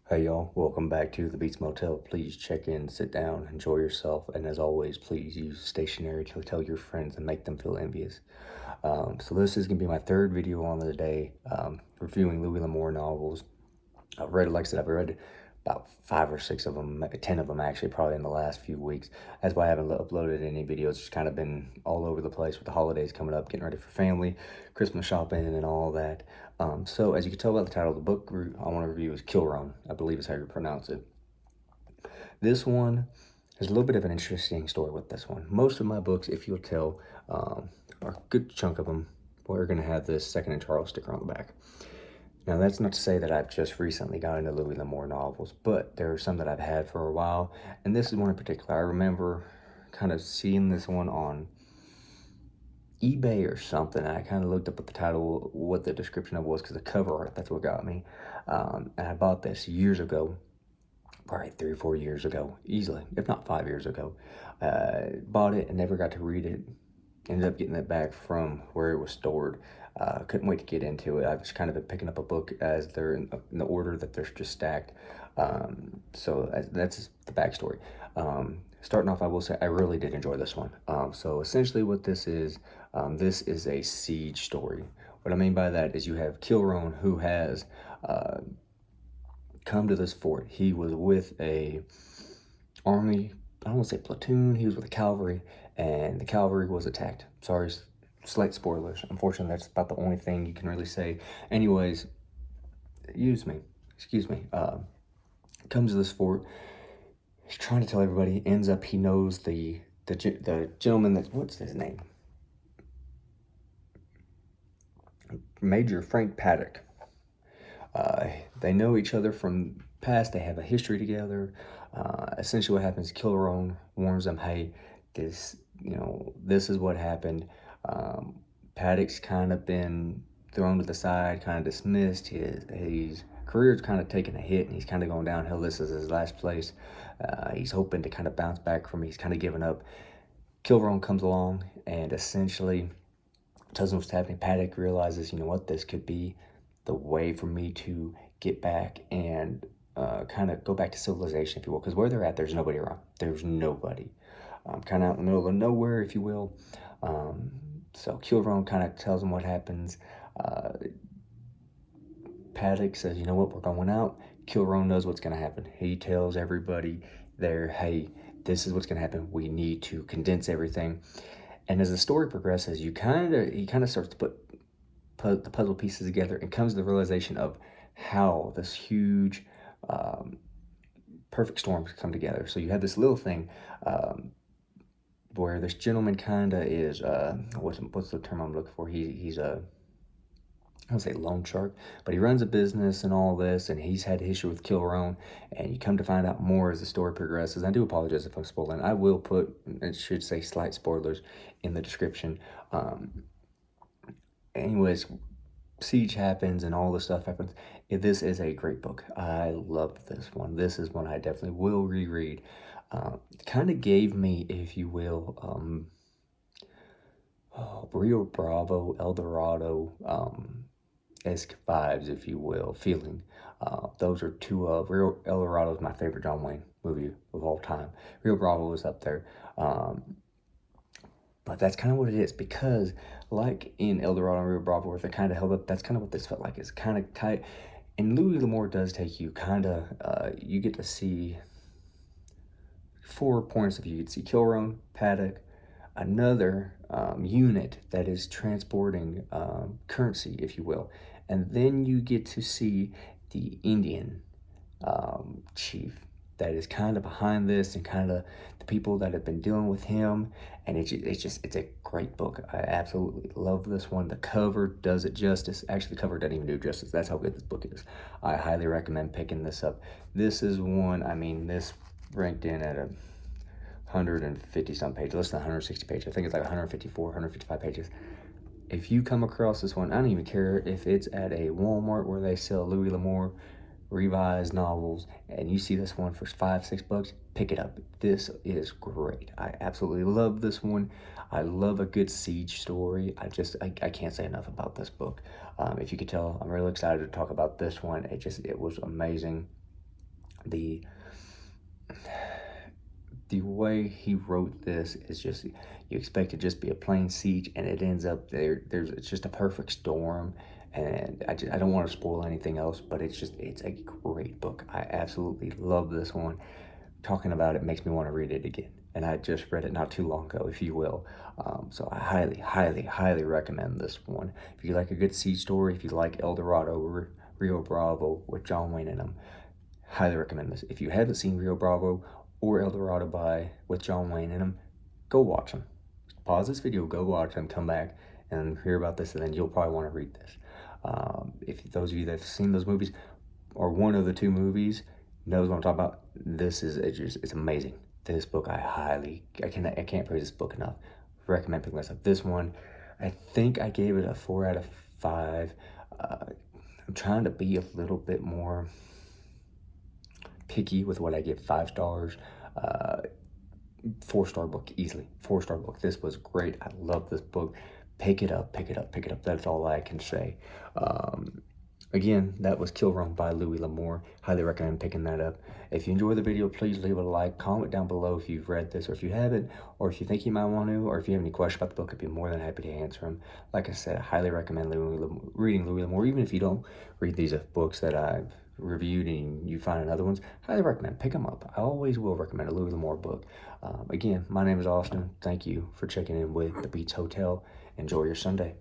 Hey y'all, welcome back to the Beats Motel. Please check in, sit down, enjoy yourself, and as always, please use stationery to tell your friends and make them feel envious. So this is gonna be my third video on the day, reviewing Louis Lamour novels. I've read, like I said, I've read about 5 or 6 of them, 10 of them actually, probably in the last few weeks. That's why I haven't uploaded any videos. It's kind of been all over the place with the holidays coming up, getting ready for family, Christmas shopping, and all that. So as you can tell by the title, the book I want to review is Kilrone. I believe is how you pronounce it. This one has a little bit of an interesting story with this one. Most of my books, if you'll tell, a good chunk of them, we're going to have this Second and Charles sticker on the back. Now, that's not to say that I've just recently got into Louis Lamour novels, but there are some that I've had for a while, and this is one in particular. I remember kind of seeing this one on eBay or something. I kind of looked up at the title, what the description of it was, because the cover art, that's what got me. And I bought this years ago, probably 3 or 4 years ago, easily, if not 5 years ago. Bought it and never got to read it. Ended up getting it back from where it was stored. Couldn't wait to get into it. I've just kind of been picking up a book as they're in the order that they're just stacked. So that's the backstory. Starting off, I will say I really did enjoy this one. So essentially what this is a siege story. What I mean by that is you have Kilrone, who has come to this fort. He was with a army, I don't want to say platoon, he was with the cavalry, and the cavalry was attacked. Sorry, slight spoilers. Unfortunately, that's about the only thing you can really say. Anyways, excuse me, comes to this fort. He's trying to tell everybody. Ends up, he knows the gentleman that, what's his name? Major Frank Paddock. They know each other from past. They have a history together. Essentially, what happens? Kilrone warns them, "Hey, this is what happened." Paddock's kind of been thrown to the side, kind of dismissed. His career's kind of taken a hit, and he's kind of going downhill. This is his last place. He's hoping to kind of bounce back from it. He's kind of given up. Kilrone comes along and essentially tells him what's happening. Paddock realizes, you know what, this could be the way for me to get back and kind of go back to civilization, if you will, because where they're at, there's nobody around. There's nobody. Kind of out in the middle of nowhere, if you will. So Kilrone kind of tells him what happens. Paddock says, you know what, we're going out. Kilrone knows what's going to happen. He tells everybody there, hey, this is what's going to happen. We need to condense everything. And as the story progresses, he kind of starts to put the puzzle pieces together and comes to the realization of how this huge perfect storm come together. So you have this little thing where this gentleman kind of is what's the term I'm looking for? He's a, I don't say loan shark, but he runs a business and all this, and he's had history with Kilrone, and you come to find out more as the story progresses. I do apologize if I'm spoiling. I will put, it should say slight spoilers in the description. Anyways, siege happens and all this stuff happens. This is a great book. I love this one. This is one I definitely will reread. Kind of gave me, if you will, Rio Bravo, El Dorado esque vibes, if you will, feeling. Those are two of El Dorado is my favorite John Wayne movie of all time. Rio Bravo is up there. But that's kind of what it is, because like in El Dorado and Rio Bravo, where they're kind of held up, that's kind of what this felt like. It's kind of tight. And Louis L'Amour does take you kind of, you get to see 4 points of view. You get to see Kilrone, Paddock, another unit that is transporting currency, if you will. And then you get to see the Indian chief that is kind of behind this, and kind of the people that have been dealing with him. And it's a great book. I absolutely love this one. The cover does it justice. Actually, the cover doesn't even do justice. That's how good this book is. I highly recommend picking this up. This is one, I mean, this ranked in at a 150 some pages, less than 160 pages. I think it's like 154, 155 pages. If you come across this one, I don't even care if it's at a Walmart where they sell Louis Lamour revised novels, and you see this one for $5-6, pick it up. This is great. I absolutely love this one. I love a good siege story. I can't say enough about this book. If you could tell, I'm really excited to talk about this one. It was amazing. The the way he wrote this is just, you expect it to just be a plain siege, and it ends up it's just a perfect storm. And I don't want to spoil anything else, but it's a great book. I absolutely love this one. Talking about it makes me want to read it again, and I just read it not too long ago, if you will. So I highly recommend this one. If you like a good siege story, if you like El Dorado, Rio Bravo with John Wayne in them, highly recommend this. If you haven't seen Rio Bravo or El Dorado with John Wayne in them, go watch them. Pause this video, go watch them, come back and hear about this, and then you'll probably want to read this. If those of you that have seen those movies, or one of the two movies, knows what I'm talking about, it's amazing. This book, I can't praise this book enough. Recommend picking this up. This one, I think I gave it a 4 out of 5. I'm trying to be a little bit more picky with what I give 5 stars. 4-star book, easily 4-star book. This was great. I love this book. Pick it up. That's all I can say. Again, that was Kilrone by Louis Lamour. Highly recommend picking that up. If you enjoyed the video, please leave a like. Comment down below if you've read this, or if you haven't, or if you think you might want to, or if you have any questions about the book, I'd be more than happy to answer them. Like I said, I highly recommend reading Louis Lamour. Even if you don't read these books that I've reviewed and you find in other ones, highly recommend. Pick them up. I always will recommend a Louis Lamour book. Again, my name is Austin. Thank you for checking in with the Beats Hotel. Enjoy your Sunday.